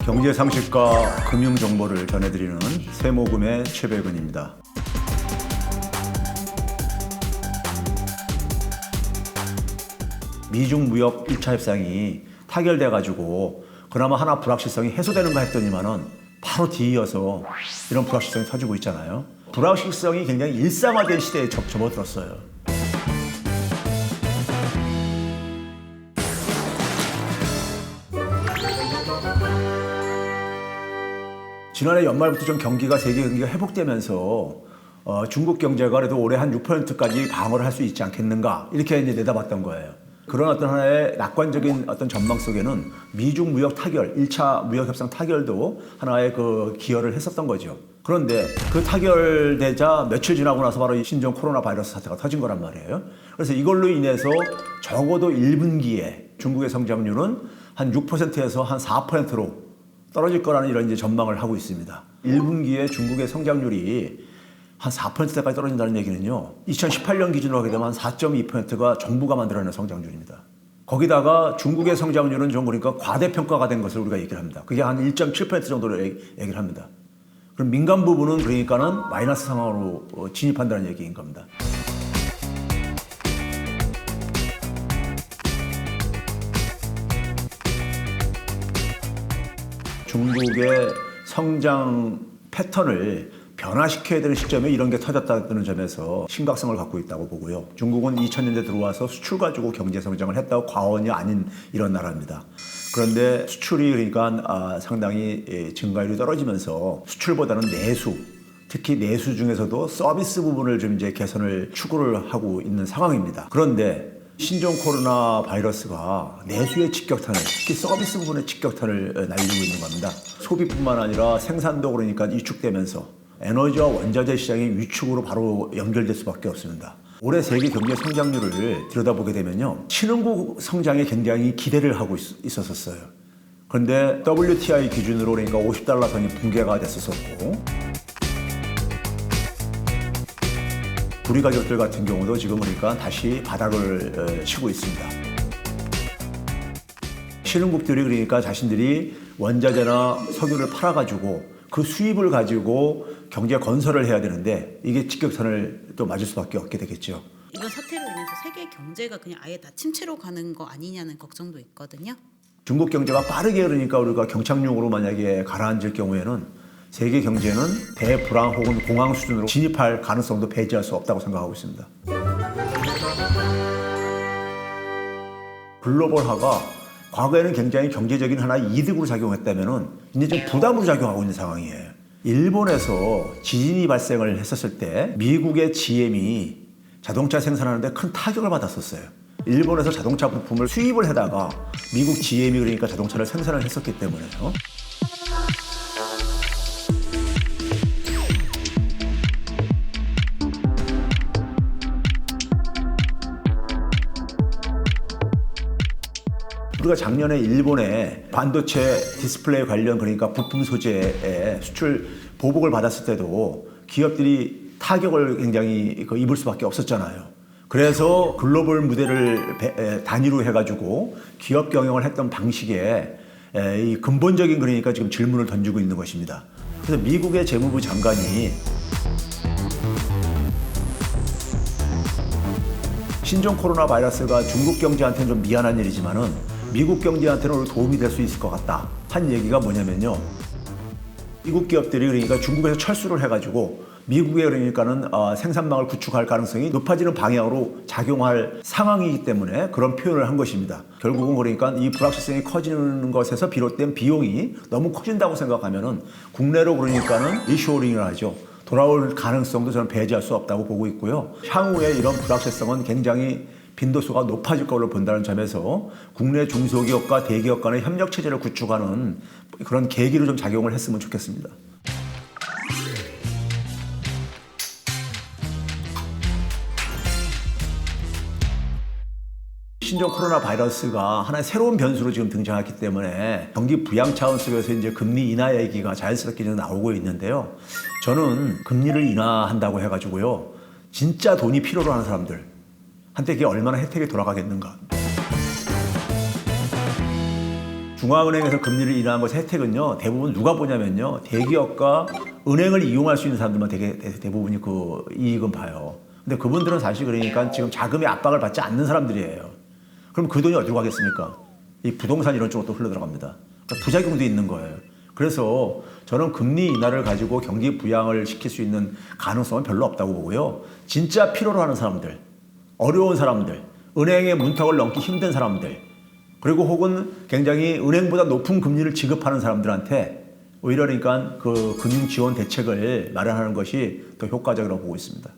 경제 상식과 금융 정보를 전해드리는 세모금의 최백은입니다. 미중 무역 1차 협상이 타결돼가지고 그나마 하나 불확실성이 해소되는가 했더니만은 바로 뒤이어서 이런 불확실성이 터지고 있잖아요. 불확실성이 굉장히 일상화된 시대에 접어들었어요. 지난해 연말부터 좀 경기가 세계 경기가 회복되면서 중국 경제가 그래도 올해 한 6%까지 방어를 할 수 있지 않겠는가 이렇게 이제 내다봤던 거예요. 그런 어떤 하나의 낙관적인 어떤 전망 속에는 미중 무역 타결, 1차 무역 협상 타결도 하나의 그 기여를 했었던 거죠. 그런데 그 타결되자 며칠 지나고 나서 바로 이 신종 코로나 바이러스 사태가 터진 거란 말이에요. 그래서 이걸로 인해서 적어도 1분기에 중국의 성장률은 한 6%에서 한 4%로 떨어질 거라는 이런 이제 전망을 하고 있습니다. 1분기에 중국의 성장률이 한 4%대까지 떨어진다는 얘기는요. 2018년 기준으로 하게 되면 한 4.2%가 정부가 만들어내는 성장률입니다. 거기다가 중국의 성장률은 좀 그러니까 과대평가가 된 것을 우리가 얘기를 합니다. 그게 한 1.7% 정도로 얘기를 합니다. 그럼 민간 부분은 그러니까는 마이너스 상황으로 진입한다는 얘기인 겁니다. 중국의 성장 패턴을 변화시켜야 되는 시점에 이런 게 터졌다는 점에서 심각성을 갖고 있다고 보고요. 중국은 2000년대 들어와서 수출 가지고 경제 성장을 했다고 과언이 아닌 이런 나라입니다. 그런데 수출이 그러니까 상당히 증가율이 떨어지면서 수출보다는 내수, 특히 내수 중에서도 서비스 부분을 좀 이제 개선을 추구를 하고 있는 상황입니다. 그런데 신종 코로나 바이러스가 내수의 직격탄을, 특히 서비스 부분의 직격탄을 날리고 있는 겁니다. 소비뿐만 아니라 생산도 그러니까 위축되면서 에너지와 원자재 시장의 위축으로 바로 연결될 수밖에 없습니다. 올해 세계 경제 성장률을 들여다보게 되면요. 신흥국 성장에 굉장히 기대를 하고 있었어요. 그런데 WTI 기준으로 그러니까 $50 선이 붕괴가 됐었고 우리 가격들 같은 경우도 지금 그러니까 다시 바닥을 치고 있습니다. 신흥국들이 그러니까 자신들이 원자재나 석유를 팔아가지고 그 수입을 가지고 경제 건설을 해야 되는데 이게 직격탄을 또 맞을 수밖에 없게 되겠죠. 이번 사태로 인해서 세계 경제가 그냥 아예 다 침체로 가는 거 아니냐는 걱정도 있거든요. 중국 경제가 빠르게 그러니까 우리가 경착륙으로 만약에 가라앉을 경우에는 세계 경제는 대불황 혹은 공황 수준으로 진입할 가능성도 배제할 수 없다고 생각하고 있습니다. 글로벌화가 과거에는 굉장히 경제적인 하나의 이득으로 작용했다면은 이제 좀 부담으로 작용하고 있는 상황이에요. 일본에서 지진이 발생을 했었을 때 미국의 GM이 자동차 생산하는데 큰 타격을 받았었어요. 일본에서 자동차 부품을 수입을 해다가 미국 GM이 그러니까 자동차를 생산을 했었기 때문에요. 우리가 작년에 일본에 반도체 디스플레이 관련 그러니까 부품 소재의 수출 보복을 받았을 때도 기업들이 타격을 굉장히 입을 수밖에 없었잖아요. 그래서 글로벌 무대를 단위로 해가지고 기업 경영을 했던 방식에 이 근본적인 그러니까 지금 질문을 던지고 있는 것입니다. 그래서 미국의 재무부 장관이 신종 코로나 바이러스가 중국 경제한테는 좀 미안한 일이지만은 미국 경제한테는 도움이 될 수 있을 것 같다 한 얘기가 뭐냐면요. 미국 기업들이 그러니까 중국에서 철수를 해가지고 미국에 그러니까는 생산망을 구축할 가능성이 높아지는 방향으로 작용할 상황이기 때문에 그런 표현을 한 것입니다. 결국은 그러니까 이 불확실성이 커지는 것에서 비롯된 비용이 너무 커진다고 생각하면은 국내로 그러니까는 리쇼어링을 하죠. 돌아올 가능성도 저는 배제할 수 없다고 보고 있고요. 향후에 이런 불확실성은 굉장히 빈도수가 높아질 걸로 본다는 점에서 국내 중소기업과 대기업 간의 협력 체제를 구축하는 그런 계기로 좀 작용을 했으면 좋겠습니다. 신종 코로나 바이러스가 하나의 새로운 변수로 지금 등장했기 때문에 경기 부양 차원 속에서 이제 금리 인하 얘기가 자연스럽게 나오고 있는데요. 저는 금리를 인하한다고 해가지고요. 진짜 돈이 필요로 하는 사람들 한테 이게 얼마나 혜택이 돌아가겠는가. 중앙은행에서 금리를 인하한 것의 혜택은요, 대부분 누가 보냐면요, 대기업과 은행을 이용할 수 있는 사람들만 대부분이 그 이익은 봐요. 근데 그분들은 사실 그러니까 지금 자금의 압박을 받지 않는 사람들이에요. 그럼 그 돈이 어디로 가겠습니까? 이 부동산 이런 쪽으로 또 흘러 들어갑니다. 그러니까 부작용도 있는 거예요. 그래서 저는 금리 인하를 가지고 경기 부양을 시킬 수 있는 가능성은 별로 없다고 보고요. 진짜 필요로 하는 사람들, 어려운 사람들, 은행의 문턱을 넘기 힘든 사람들, 그리고 혹은 굉장히 은행보다 높은 금리를 지급하는 사람들한테 오히려 그러니까 그 금융 지원 대책을 마련하는 것이 더 효과적이라고 보고 있습니다.